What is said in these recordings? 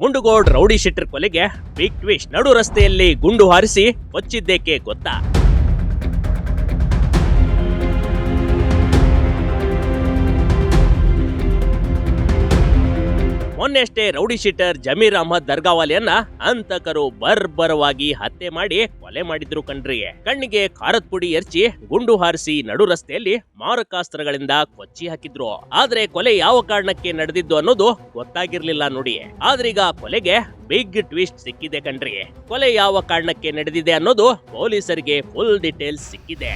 Mundgod rowdy sheeter ಕೊಲೆಗೆ big twist. ನಡು ರಸ್ತೆಯಲ್ಲಿ ಗುಂಡು ಹಾರಿಸಿ ಕೊಚ್ಚಿದ್ದೇಕೆ ಗೊತ್ತಾ? ಮೊನ್ನೆಷ್ಟೇ ರೌಡಿ ಶೀಟರ್ ಜಮೀರ್ ಅಹಮದ್ ದರ್ಗಾವಾಲಿಯನ್ನ ಹಂತಕರು ಬರ್ಬರವಾಗಿ ಹತ್ಯೆ ಮಾಡಿ ಕೊಲೆ ಮಾಡಿದ್ರು ಕಣ್ರಿ. ಕಣ್ಣಿಗೆ ಖಾರದ ಪುಡಿ ಎರಚಿ ಗುಂಡು ಹಾರಿಸಿ ನಡು ರಸ್ತೆಯಲ್ಲಿ ಮಾರಕಾಸ್ತ್ರಗಳಿಂದ ಕೊಚ್ಚಿ ಹಾಕಿದ್ರು. ಆದ್ರೆ ಕೊಲೆ ಯಾವ ಕಾರಣಕ್ಕೆ ನಡೆದಿದ್ದು ಅನ್ನೋದು ಗೊತ್ತಾಗಿರ್ಲಿಲ್ಲ ನೋಡಿ. ಆದ್ರೀಗ ಕೊಲೆಗೆ ಬಿಗ್ ಟ್ವಿಸ್ಟ್ ಸಿಕ್ಕಿದೆ ಕಣ್ರಿ. ಕೊಲೆ ಯಾವ ಕಾರಣಕ್ಕೆ ನಡೆದಿದೆ ಅನ್ನೋದು ಪೊಲೀಸರಿಗೆ ಫುಲ್ ಡೀಟೇಲ್ಸ್ ಸಿಕ್ಕಿದೆ.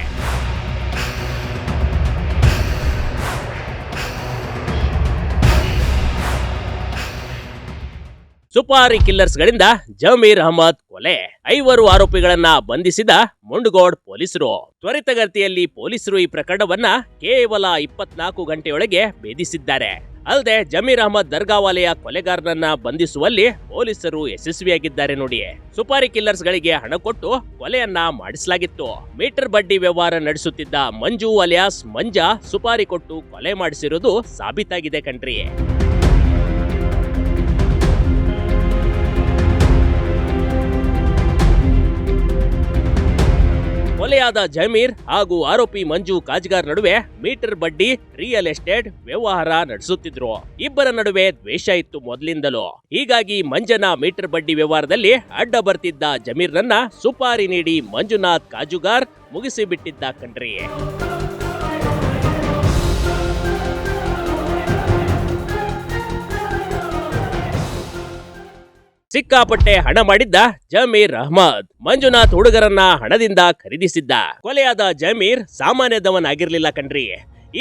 ಸುಪಾರಿ ಕಿಲ್ಲರ್ಸ್ ಗಳಿಂದ ಜಮೀರ್ ಅಹಮದ್ ಕೊಲೆ. 5 ಆರೋಪಿಗಳನ್ನ ಬಂಧಿಸಿದ ಮುಂಡಗೋಡ್ ಪೊಲೀಸರು. ತ್ವರಿತಗತಿಯಲ್ಲಿ ಪೊಲೀಸರು ಈ ಪ್ರಕರಣವನ್ನ ಕೇವಲ 24 ಗಂಟೆಯೊಳಗೆ ಭೇದಿಸಿದ್ದಾರೆ. ಅಲ್ಲದೆ ಜಮೀರ್ ಅಹಮದ್ ದರ್ಗಾವಾಲೆಯ ಕೊಲೆಗಾರನನ್ನ ಬಂಧಿಸುವಲ್ಲಿ ಪೊಲೀಸರು ಯಶಸ್ವಿಯಾಗಿದ್ದಾರೆ ನೋಡಿ. ಸುಪಾರಿ ಕಿಲ್ಲರ್ಸ್ ಗಳಿಗೆ ಹಣ ಕೊಟ್ಟು ಕೊಲೆಯನ್ನ ಮಾಡಿಸಲಾಗಿತ್ತು. ಮೀಟರ್ ಬಡ್ಡಿ ವ್ಯವಹಾರ ನಡೆಸುತ್ತಿದ್ದ ಮಂಜು ಅಲಿಯಾಸ್ ಮಂಜಾ ಸುಪಾರಿ ಕೊಟ್ಟು ಕೊಲೆ ಮಾಡಿಸಿರುವುದು ಸಾಬೀತಾಗಿದೆ ಕಣ್ರಿ. ಕೊಲೆಯಾದ ಜಮೀರ್ ಹಾಗೂ ಆರೋಪಿ ಮಂಜು ಕಾಜ್ಗಾರ್ ನಡುವೆ ಮೀಟರ್ ಬಡ್ಡಿ ರಿಯಲ್ ಎಸ್ಟೇಟ್ ವ್ಯವಹಾರ ನಡೆಸುತ್ತಿದ್ರು. ಇಬ್ಬರ ನಡುವೆ ದ್ವೇಷ ಇತ್ತು ಮೊದಲಿಂದಲೂ. ಹೀಗಾಗಿ ಮಂಜನ ಮೀಟರ್ ಬಡ್ಡಿ ವ್ಯವಹಾರದಲ್ಲಿ ಅಡ್ಡ ಬರ್ತಿದ್ದ ಜಮೀರ್ನನ್ನ ಸುಪಾರಿ ನೀಡಿ ಮಂಜುನಾಥ್ ಕಾಜುಗಾರ್ ಮುಗಿಸಿ ಬಿಟ್ಟಿದ್ದ ಕಣ್ರಿ. ಸಿಕ್ಕಾಪಟ್ಟೆ ಹಣ ಮಾಡಿದ್ದ ಜಮೀರ್ ಅಹಮದ್ ಮಂಜುನಾಥ್ ಹುಡುಗರನ್ನ ಹಣದಿಂದ ಖರೀದಿಸಿದ್ದ. ಕೊಲೆಯಾದ ಜಮೀರ್ ಸಾಮಾನ್ಯದವನಾಗಿರ್ಲಿಲ್ಲ ಕಣ್ರಿ.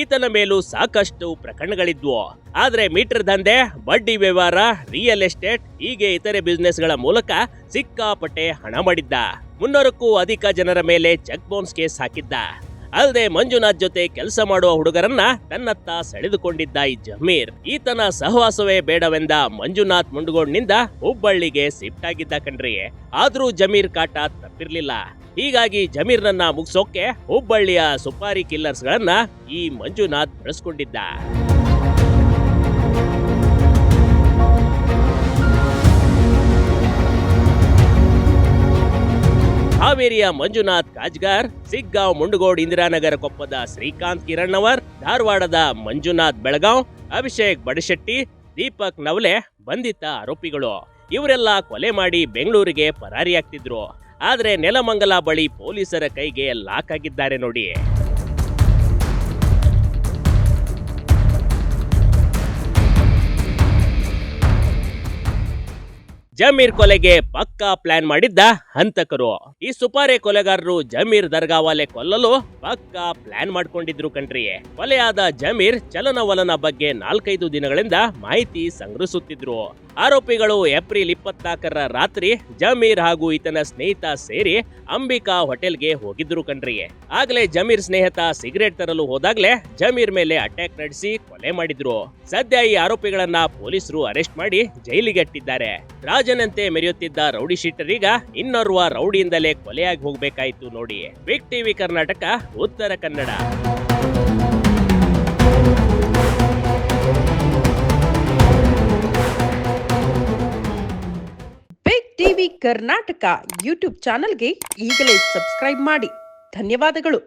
ಈತನ ಮೇಲೂ ಸಾಕಷ್ಟು ಪ್ರಕರಣಗಳಿದ್ವು. ಆದ್ರೆ ಮೀಟರ್ ದಂಧೆ, ಬಡ್ಡಿ ವ್ಯವಹಾರ, ರಿಯಲ್ ಎಸ್ಟೇಟ್ ಹೀಗೆ ಇತರೆ ಬಿಸ್ನೆಸ್ ಗಳ ಮೂಲಕ ಸಿಕ್ಕಾಪಟ್ಟೆ ಹಣ ಮಾಡಿದ್ದ. 300ಕ್ಕೂ ಅಧಿಕ ಜನರ ಮೇಲೆ ಚೆಕ್ ಬೌನ್ಸ್ ಕೇಸ್ ಹಾಕಿದ್ದ. ಅಲ್ಲದೆ ಮಂಜುನಾಥ್ ಜೊತೆ ಕೆಲಸ ಮಾಡುವ ಹುಡುಗರನ್ನ ತನ್ನತ್ತ ಸೆಳೆದುಕೊಂಡಿದ್ದ ಈ ಜಮೀರ್. ಈತನ ಸಹವಾಸವೇ ಬೇಡವೆಂದ ಮಂಜುನಾಥ್ ಮುಂಡಗೋಡ್ನಿಂದ ಹುಬ್ಬಳ್ಳಿಗೆ ಶಿಫ್ಟ್ ಆಗಿದ್ದ ಕಣ್ರಿ. ಆದ್ರೂ ಜಮೀರ್ ಕಾಟ ತಪ್ಪಿರ್ಲಿಲ್ಲ. ಹೀಗಾಗಿ ಜಮೀರ್ನನ್ನ ಮುಗಿಸೋಕೆ ಹುಬ್ಬಳ್ಳಿಯ ಸುಪಾರಿ ಕಿಲ್ಲರ್ಸ್ ಗಳನ್ನ ಈ ಮಂಜುನಾಥ್ ಬಳಸ್ಕೊಂಡಿದ್ದ. ಹಾವೇರಿಯ ಮಂಜುನಾಥ್ ಕಾಜ್ಗಾರ್, ಸಿಗ್ಗಾಂವ್ ಮುಂಡಗೋಡ್ ಇಂದಿರಾನಗರ ಕೊಪ್ಪದ ಶ್ರೀಕಾಂತ್ ಕಿರಣವರ್, ಧಾರವಾಡದ ಮಂಜುನಾಥ್ ಬೆಳಗಾವ್, ಅಭಿಷೇಕ್ ಬಡಶೆಟ್ಟಿ, ದೀಪಕ್ ನವಲೆ ಬಂಧಿತ ಆರೋಪಿಗಳು. ಇವರೆಲ್ಲ ಕೊಲೆ ಮಾಡಿ ಬೆಂಗಳೂರಿಗೆ ಪರಾರಿಯಾಗ್ತಿದ್ರು. ಆದ್ರೆ ನೆಲಮಂಗಲ ಬಳಿ ಪೊಲೀಸರ ಕೈಗೆ ಲಾಕ್ ಆಗಿದ್ದಾರೆ ನೋಡಿ. ಜಮೀರ್ ಕೊಲೆಗೆ ಪಕ್ಕಾ ಪ್ಲಾನ್ ಮಾಡಿದ್ದ ಹಂತಕರು. ಈ ಸುಪಾರಿ ಕೊಲೆಗಾರರು ಜಮೀರ್ ದರ್ಗಾವಾಲೆ ಕೊಲ್ಲಲು ಪಕ್ಕಾ ಪ್ಲಾನ್ ಮಾಡ್ಕೊಂಡಿದ್ರು ಕಣ್ರಿ. ಕೊಲೆಯಾದ ಜಮೀರ್ ಚಲನವಲನ ಬಗ್ಗೆ 4-5 ದಿನಗಳಿಂದ ಮಾಹಿತಿ ಸಂಗ್ರಹಿಸುತ್ತಿದ್ರು. ಆರೋಪಿಗಳು ಏಪ್ರಿಲ್ 24ರ ರಾತ್ರಿ ಜಮೀರ್ ಹಾಗೂ ಈತನ ಸ್ನೇಹಿತ ಸೇರಿ ಅಂಬಿಕಾ ಹೋಟೆಲ್ಗೆ ಹೋಗಿದ್ರು ಕಣ್ರಿ. ಆಗ್ಲೇ ಜಮೀರ್ ಸ್ನೇಹಿತ ಸಿಗರೇಟ್ ತರಲು ಹೋದಾಗ್ಲೇ ಜಮೀರ್ ಮೇಲೆ ಅಟ್ಯಾಕ್ ನಡೆಸಿ ಕೊಲೆ ಮಾಡಿದ್ರು. ಸದ್ಯ ಈ ಆರೋಪಿಗಳನ್ನ ಪೊಲೀಸರು ಅರೆಸ್ಟ್ ಮಾಡಿ ಜೈಲಿಗೆ ಅಟ್ಟಿದ್ದಾರೆ. ರಾಜನಂತೆ ಮೆರೆಯುತ್ತಿದ್ದ ರೌಡಿ ಶೀಟರ್ ಈಗ ಇನ್ನೋರ್ವ ರೌಡಿಯಿಂದಲೇ ಕೊಲೆಯಾಗಿ ಹೋಗ್ಬೇಕಾಯ್ತು ನೋಡಿ. Big TV Karnataka, Uttara Kannada. Big TV Karnataka YouTube ಚಾನೆಲ್ಗೆ ಈಗಲೇ ಸಬ್ಸ್ಕ್ರೈಬ್ ಮಾಡಿ. ಧನ್ಯವಾದಗಳು.